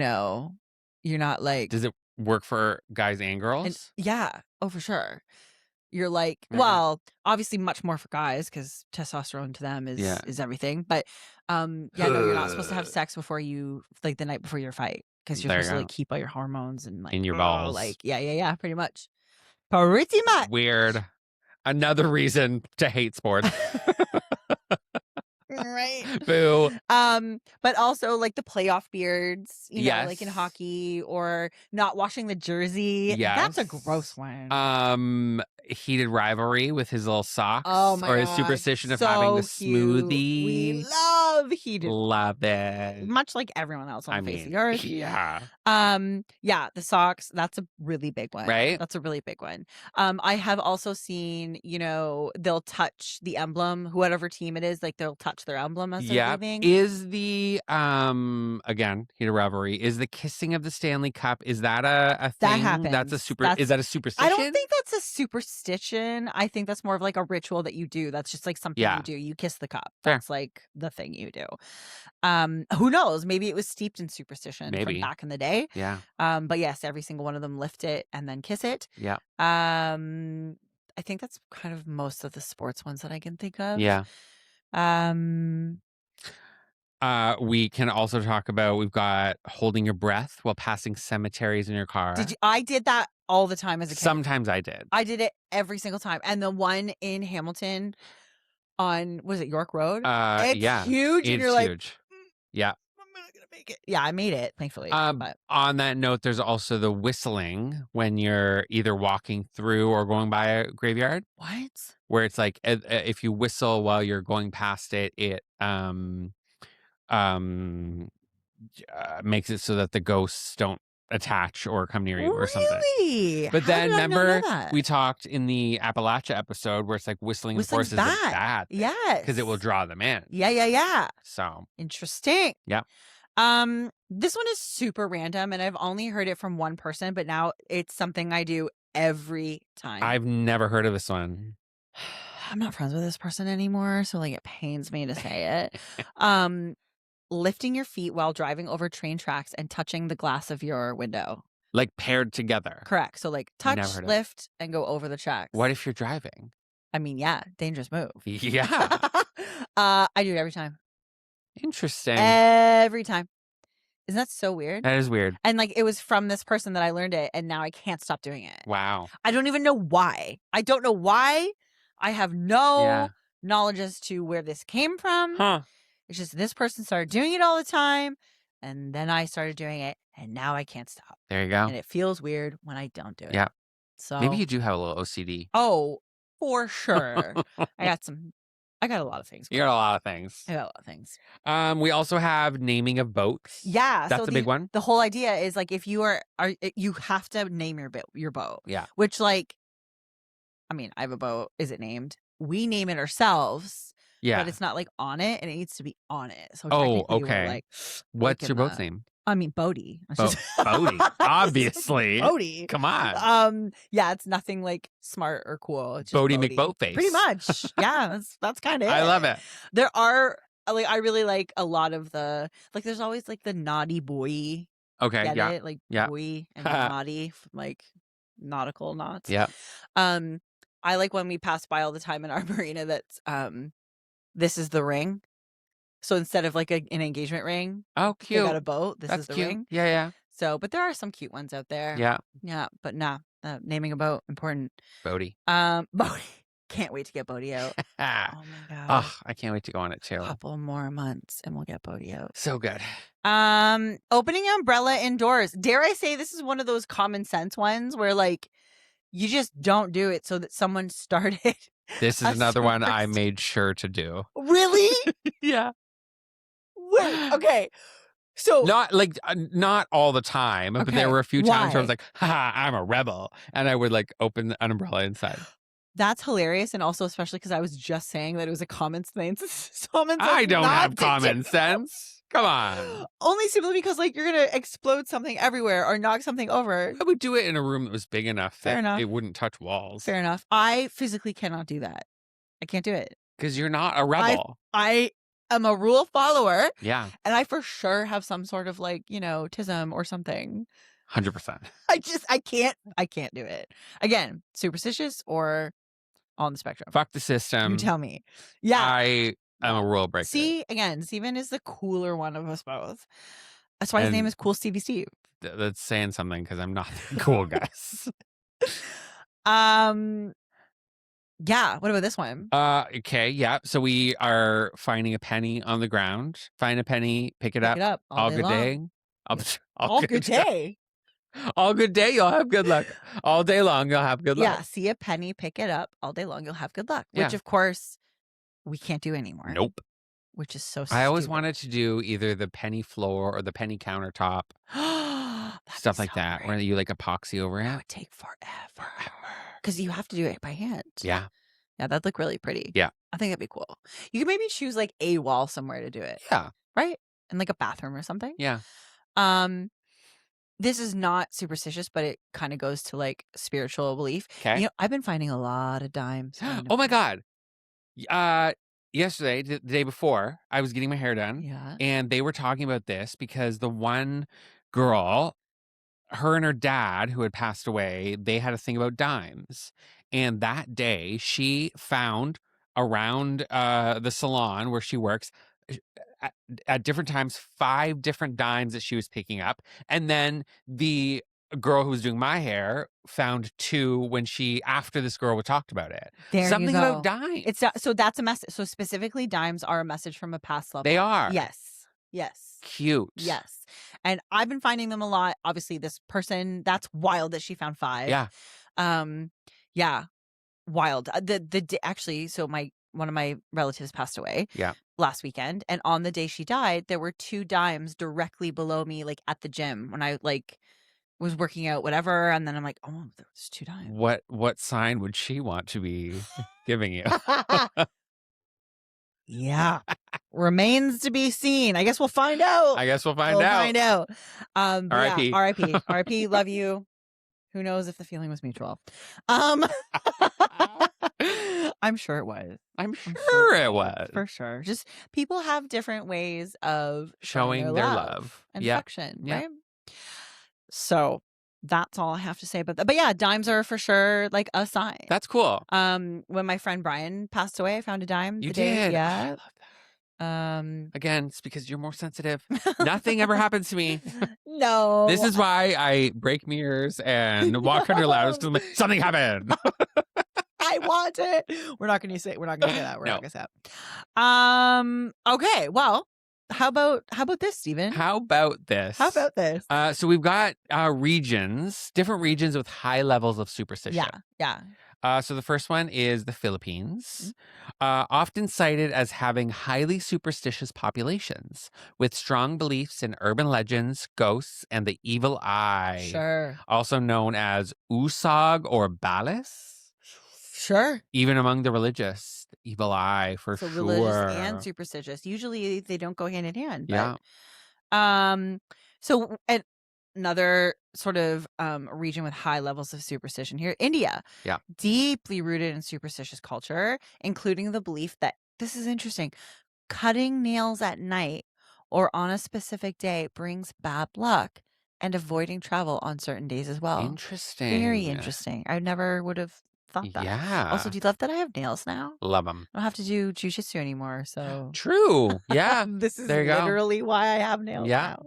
not like. Does it work for guys and girls? Yeah. Oh, for sure. You're like, well, obviously much more for guys because testosterone to them is everything. But you're not supposed to have sex before the night before your fight because you're supposed to like keep all your hormones and like in your balls. Like, yeah, pretty much. Pretty much. Weird. Another reason to hate sports. Right. Boo. But also like the playoff beards, like in hockey, or not washing the jersey. Yes. That's a gross one. Heated rivalry with his little socks. Oh my or God. his superstition of So having the cute. smoothie. We love heated. Love it. Much like everyone else on the face of the earth. Yeah. Yeah, the socks, that's a really big one. Right? That's a really big one. I have also seen, they'll touch the emblem, whatever team it is, like they'll touch their emblem as they're leaving. Is the again, heated rivalry, is the kissing of the Stanley Cup, is that a thing? That happens. Is that a superstition? I don't think that's a superstition. I think that's more of like a ritual that you do. That's just like something you do. You kiss the cup. That's like the thing you do. Who knows? Maybe it was steeped in superstition from back in the day. Yeah. But yes, every single one of them lift it and then kiss it. Yeah. I think that's kind of most of the sports ones that I can think of. Yeah. We can also talk about, we've got holding your breath while passing cemeteries in your car. I did that all the time as a kid. Sometimes I did. I did it every single time. And the one in Hamilton on, was it York Road? It's huge. And you're like, huge. Yeah. I'm not gonna make it. Yeah, I made it, thankfully. But On that note, there's also the whistling when you're either walking through or going by a graveyard, what? where it's like if you whistle while you're going past it, it makes it so that the ghosts don't attach or come near you or something. Really? But How then did I not know remember that? we talked in the Appalachia episode where it's like whistling in the forest is a bad thing. Yes. Because it will draw them in. Yeah. So Interesting. yeah. This one is super random, and I've only heard it from one person, but now it's something I do every time. I've never heard of this one. I'm not friends with this person anymore, so like it pains me to say it. Lifting your feet while driving over train tracks and touching the glass of your window. Like paired together. Correct. So like Never touch, heard of it. lift, and go over the tracks. What if you're driving? I mean, yeah, dangerous move. Yeah. I do it every time. Interesting. Every time. Isn't that so weird? That is weird. And like it was from this person that I learned it, and now I can't stop doing it. Wow. I don't even know why. I don't know why. I have no Yeah. knowledge as to where this came from. Huh. It's just this person started doing it all the time, and then I started doing it, and now I can't stop. There you go. And it feels weird when I don't do it. Yeah. So Maybe you do have a little OCD. Oh, for sure. I got a lot of things. You got a lot of things. I got a lot of things. We also have naming of boats. Yeah. That's a big one. The whole idea is like if you are you have to name your boat. Yeah. Which like, I mean, I have a boat. Is it named? We name it ourselves. Yeah. But it's not like on it, and it needs to be on it. So oh, technically okay. we're like, what's your boat's name? I mean, Bodie. Bodie, obviously. Bodie. Come on. Yeah, it's nothing like smart or cool. It's just Bodie McBoatface. Pretty much. Yeah, that's kind of it. I love it. There are like I really like a lot of the like. There's always like the naughty boy. Okay. Get yeah. it? Like yeah. boy and naughty, like nautical knots. Yeah. I like when we pass by all the time in our marina. That's this is the ring. So instead of like an engagement ring, oh, cute. they got a boat. This That's is the cute. ring. Yeah. So, but there are some cute ones out there. Yeah. Yeah, but nah, naming a boat important. Bodie. Bodie. Can't wait to get Bodie out. Oh my god. Oh, I can't wait to go on it too. A couple more months and we'll get Bodie out. So good. Opening an umbrella indoors. Dare I say this is one of those common sense ones where like you just don't do it so that someone started. This is another one I made sure to do. Really? Yeah. Wait, okay. So not all the time, but there were a few times where I was like, haha, I'm a rebel. And I would like open an umbrella inside. That's hilarious. And also, especially because I was just saying that it was a common sense. I don't have common sense. Come on. Only simply because like you're going to explode something everywhere or knock something over. I would do it in a room that was big enough that it wouldn't touch walls. Fair enough. I physically cannot do that. I can't do it. Because you're not a rebel. I am a rule follower. Yeah. And I for sure have some sort of like, tism or something. 100%. I can't do it. Again, superstitious or on the spectrum. Fuck the system. You tell me. Yeah. I am a rule breaker. See, again, Steven is the cooler one of us both. That's why his name is Cool Stevie Steve. That's saying something because I'm not the cool guys. Yeah. What about this one? Okay. Yeah. So we are finding a penny on the ground. Find a penny, pick it up. All good day. All good day. All good day. You'll have good luck. All day long. You'll have good luck. Yeah. See a penny, pick it up. All day long. You'll have good luck. Yeah. Which, of course, we can't do anymore. Nope. Which is so stupid. I always wanted to do either the penny floor or the penny countertop. Stuff like that, great. where you like epoxy over it. That would take forever. Because you have to do it by hand. Yeah. Yeah, that'd look really pretty. Yeah. I think that'd be cool. You could maybe choose like a wall somewhere to do it. Yeah. Right? In like a bathroom or something. Yeah. This is not superstitious, but it kind of goes to like spiritual belief. Okay. I've been finding a lot of dimes. Oh my God. Yesterday, the day before, I was getting my hair done. Yeah. And they were talking about this because the one girl, her and her dad, who had passed away, they had a thing about dimes. And that day, she found around the salon where she works at different times 5 different dimes that she was picking up. And then the girl who was doing my hair found 2 when after this girl talked about it. There Something you go. about dimes. So that's a message. So specifically, dimes are a message from a past level. They are. Yes. Yes. Cute. Yes. And I've been finding them a lot. Obviously, this person, that's wild that she found 5. Yeah. Yeah. Wild. Actually, so one of my relatives passed away last weekend, and on the day she died, there were 2 dimes directly below me, like at the gym when I like was working out, whatever. And then I'm like, oh, there's 2 dimes. What sign would she want to be giving you? Yeah. Remains to be seen. I guess we'll find out. I guess we'll find out. But R.I.P. Yeah, R.I.P. R.I.P. Love you. Who knows if the feeling was mutual? I'm sure it was. I'm sure it was. For sure. Just people have different ways of showing their love and affection, right? So that's all I have to say about that. But yeah, dimes are for sure like a sign. That's cool. When my friend Brian passed away, I found a dime. You the day, did? yeah. I love that. Again, it's because you're more sensitive. Nothing ever happens to me. No. This is why I break mirrors and walk under ladders because something happened. I want it. We're not going to say that. We're not going to say that. Okay. Well, how about this, Stephen? How about this? So we've got different regions with high levels of superstition. Yeah. So the first one is the Philippines, often cited as having highly superstitious populations with strong beliefs in urban legends, ghosts, and the evil eye. Sure. Also known as usag or balis. Sure. Even among the religious, the evil eye for sure. Religious and superstitious. Usually they don't go hand in hand. But, yeah. So another sort of region with high levels of superstition here, India. Yeah. Deeply rooted in superstitious culture, including the belief that, this is interesting, cutting nails at night or on a specific day brings bad luck, and avoiding travel on certain days as well. Interesting. Very interesting. I never would have thought that. Yeah. Also, do you love that I have nails now? Love them. I don't have to do jujitsu anymore, so. True. Yeah. This is there you literally why I have nails now.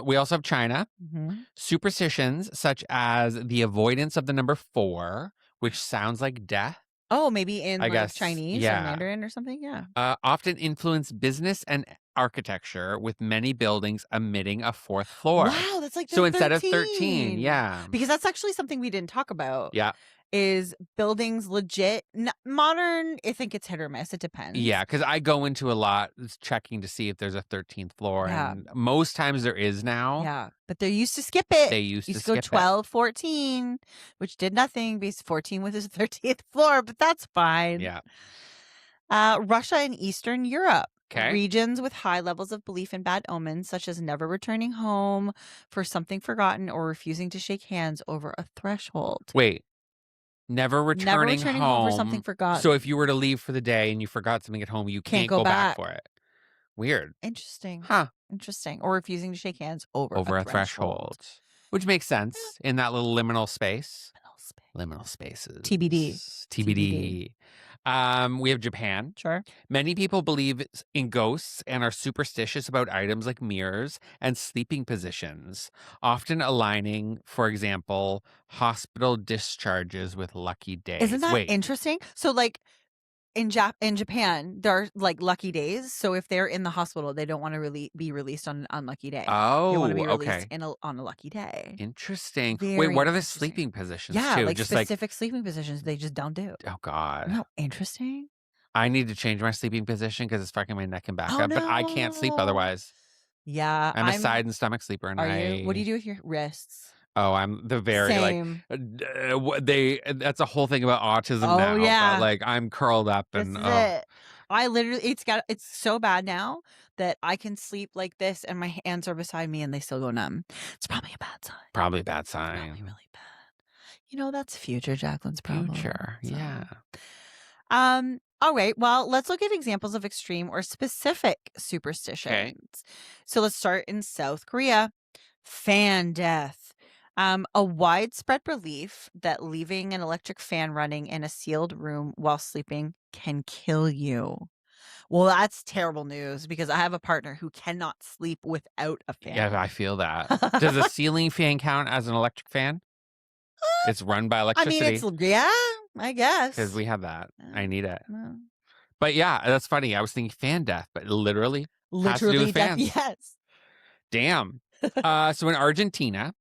We also have China. Mm-hmm. Superstitions such as the avoidance of the number 4, which sounds like death. Oh, maybe in guess, Chinese or Mandarin or something. Yeah. Often influence business and architecture, with many buildings omitting a 4th floor. Wow, that's like so instead of 13, yeah. Because that's actually something we didn't talk about. Yeah. Is buildings legit? Modern, I think it's hit or miss. It depends. Yeah, because I go into a lot checking to see if there's a 13th floor. Yeah. And most times there is now. Yeah, but they used to skip it. They used to go skip 12, 14, which did nothing because 14 was his 13th floor, but that's fine. Yeah. Russia and Eastern Europe. Okay. Regions with high levels of belief in bad omens, such as never returning home for something forgotten or refusing to shake hands over a threshold. Wait. Never returning home for something forgotten. So if you were to leave for the day and you forgot something at home, you can't go back for it. Weird. Interesting. Huh. Interesting. Or refusing to shake hands over a threshold. Which makes sense in that little liminal space. Liminal spaces. TBD. We have Japan. Sure. Many people believe in ghosts and are superstitious about items like mirrors and sleeping positions, often aligning, for example, hospital discharges with lucky days. Isn't that interesting? So, like, in Japan, there are like lucky days. So if they're in the hospital, they don't want to be released on an unlucky day. Oh, they want to be released okay. on a lucky day. Interesting. Very Wait, what are the interesting. sleeping positions Yeah, too? like Just specific sleeping positions they just don't do. Oh God. No, interesting. I need to change my sleeping position because it's fucking my neck and back Oh, up, but I can't sleep no. otherwise. Yeah, I'm a side and stomach sleeper, and Are you? What do you do with your wrists? Oh, I'm the very Same. that's a whole thing about autism now. Yeah. But, like, I'm curled up and This is it. I literally, it's so bad now that I can sleep like this and my hands are beside me and they still go numb. It's probably a bad sign. Probably a bad sign. Probably really bad. You know, that's future Jacklyn's problem. Future, yeah. All right. Well, let's look at examples of extreme or specific superstitions. Okay. So let's start in South Korea. Fan death. A widespread belief that leaving an electric fan running in a sealed room while sleeping can kill you. Well, that's terrible news because I have a partner who cannot sleep without a fan. Yeah, I feel that. Does a ceiling fan count as an electric fan? It's run by electricity. I mean, I guess. Because we have that. I need it. But yeah, that's funny. I was thinking fan death, but literally has to do Literally with death. fans. Yes. Damn. So in Argentina,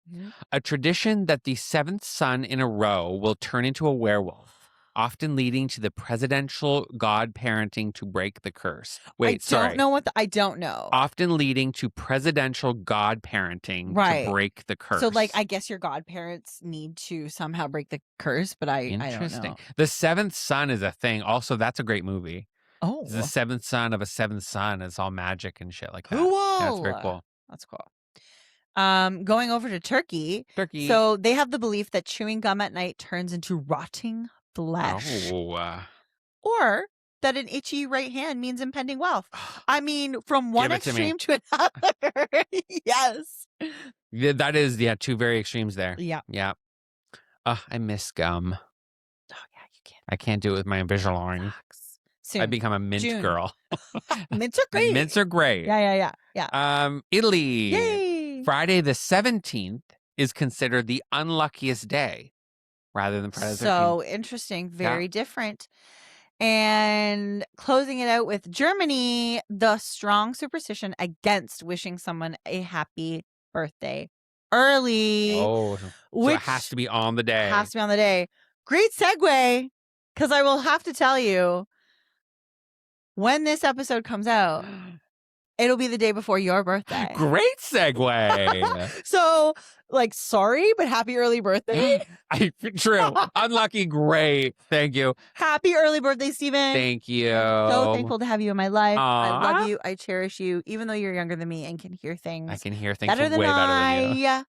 a tradition that the seventh son in a row will turn into a werewolf, often leading to the presidential godparenting to break the curse. Wait, I don't know. Often leading to presidential godparenting Right. to break the curse. So, like, I guess your godparents need to somehow break the curse, but I don't Interesting. know. The seventh son is a thing. Also, that's a great movie. Oh. The seventh son of a seventh son is all magic and shit like that. Cool. Yeah, that's very cool. That's cool. Going over to Turkey. Turkey. So they have the belief that chewing gum at night turns into rotting flesh. Oh. Or that an itchy right hand means impending wealth. I mean, from one Give it to me. extreme to another. Yes. Yeah, that is, two very extremes there. Yeah. Yeah. I miss gum. Oh, yeah, you can't. I can't do it with my Invisalign. Soon. I become a mint June. girl. Mints are great. Mints are great. Yeah. Italy. Yay. Friday the 17th is considered the unluckiest day rather than Friday the 13th. So interesting. Very different. And closing it out with Germany, the strong superstition against wishing someone a happy birthday early. Oh, so it has to be on the day. Has to be on the day. Great segue, because I will have to tell you, when this episode comes out, it'll be the day before your birthday. Great segue. So, like, sorry, but happy early birthday. True. Unlucky. Great. Thank you. Happy early birthday, Steven. Thank you. So thankful to have you in my life. Aww. I love you. I cherish you, even though you're younger than me and can hear things. I can hear things better than way better than you.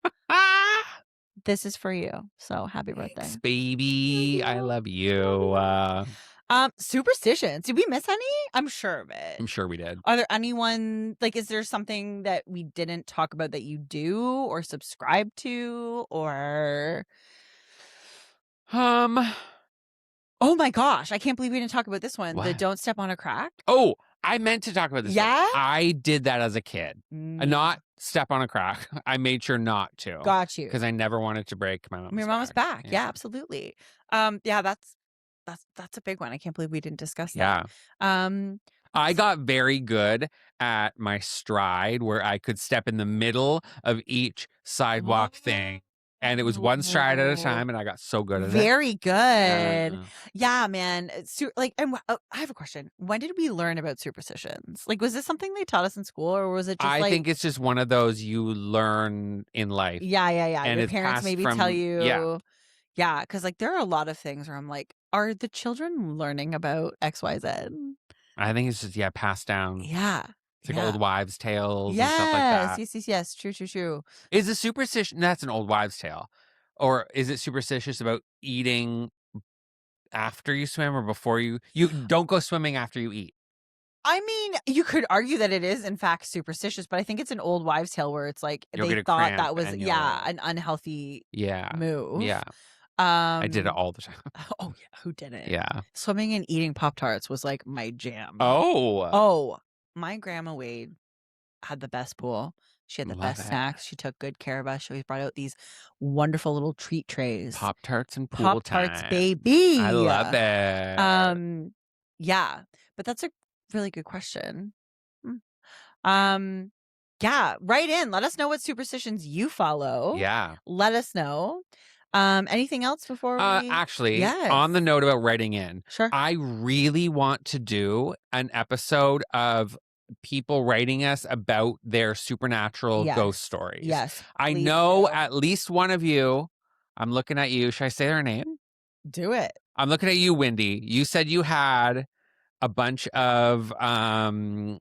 This is for you. So happy birthday. Thanks, baby. I love you. Superstitions. Did we miss any? I'm sure of it. I'm sure we did. Are there anyone, like, is there something that we didn't talk about that you do or subscribe to or? Oh my gosh. I can't believe we didn't talk about this one. What? The don't step on a crack. Oh, I meant to talk about this. Yeah? One. I did that as a kid. Not step on a crack. I made sure not to. Got you. Because I never wanted to break my mom's back. Your mama's back. Yeah, absolutely. Yeah, that's a big one. I can't believe we didn't discuss that. Yeah. I got very good at my stride where I could step in the middle of each sidewalk thing. And it was one stride at a time, and I got so good at it. Very good. Yeah, man. And I have a question. When did we learn about superstitions? Like, was this something they taught us in school, or was it just I think it's just one of those you learn in life. Yeah. And your parents maybe tell you. Yeah, because, like, there are a lot of things where I'm like, are the children learning about XYZ? I think it's just, passed down. Yeah. It's like old wives' tales and stuff like that. Yes. True. Is a superstition, that's an old wives' tale. Or is it superstitious about eating after you swim or before you don't go swimming after you eat? I mean, you could argue that it is, in fact, superstitious, but I think it's an old wives' tale where it's like they thought that was, an unhealthy move. Yeah. I did it all the time. Oh, yeah. Who didn't? Yeah. Swimming and eating Pop-Tarts was like my jam. Oh. My grandma Wade had the best pool. She had the best snacks. She took good care of us. She always brought out these wonderful little treat trays. Pop-Tarts and pool Pop-Tarts, time. baby. I love it. Yeah. But that's a really good question. Yeah, write in. Let us know what superstitions you follow. Yeah. Let us know. Anything else before we... Actually, on the note about writing in, sure. I really want to do an episode of people writing us about their supernatural ghost stories. Yes. I know at least one of you. I'm looking at you. Should I say their name? Do it. I'm looking at you, Wendy. You said you had a bunch of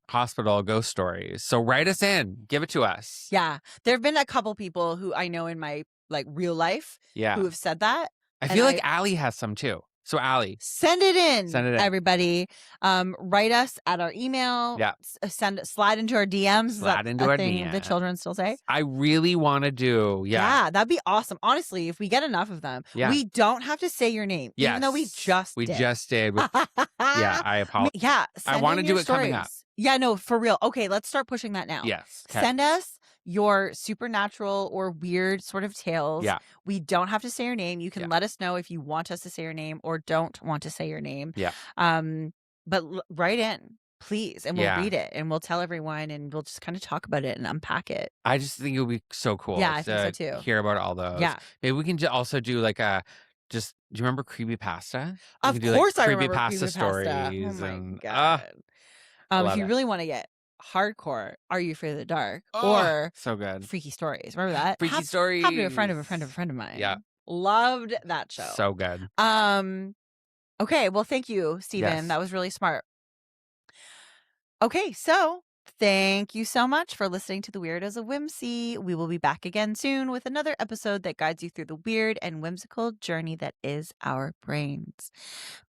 hospital ghost stories. So write us in. Give it to us. Yeah. There have been a couple people who I know in my real life who have said that. I feel like Allie has some too. So Allie, send it in, everybody. Write us at our email. Yeah. Slide into our DMs. Slide into our DMs. The children still say. I really want to do. Yeah, that'd be awesome. Honestly, if we get enough of them, we don't have to say your name, even though we just did. I apologize. Yeah, I want to do it coming up. Yeah, no, for real. Okay, let's start pushing that now. Yes. Okay. Send us your supernatural or weird sort of tales. Yeah. We don't have to say your name. You can let us know if you want us to say your name or don't want to say your name. Yeah. But write in, please, and we'll Yeah. read it, and we'll tell everyone, and we'll just kind of talk about it and unpack it. I just think it would be so cool Yeah, I think so to too. hear about all those. Yeah. Maybe we can also do like a just do you remember creepypasta? We Of can do like course I remember creepypasta creepypasta. Oh stories my and god. If love you it. really want to get hardcore, Are You Afraid of the Dark? Oh, Or so good. Freaky Stories. Remember that? Freaky Happened to a friend of a stories. friend of a friend of mine. Yeah. Loved that show. So good. Okay, well, thank you, Stephen. Yes. That was really smart. Okay, so thank you so much for listening to the Weirdos of Whimsy. We will be back again soon with another episode that guides you through the weird and whimsical journey that is our brains.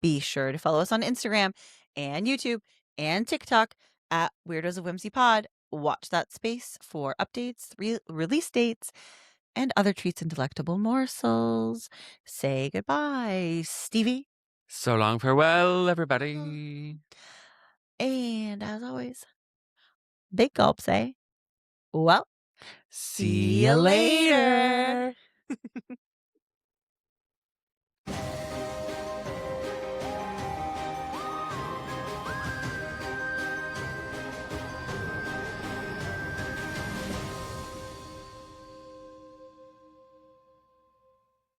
Be sure to follow us on Instagram and YouTube and TikTok at Weirdos of Whimsy Pod. Watch that space for updates, release dates, and other treats and delectable morsels. Say goodbye, Stevie. So long, farewell, everybody. And as always, big gulps, eh? Well, See you later.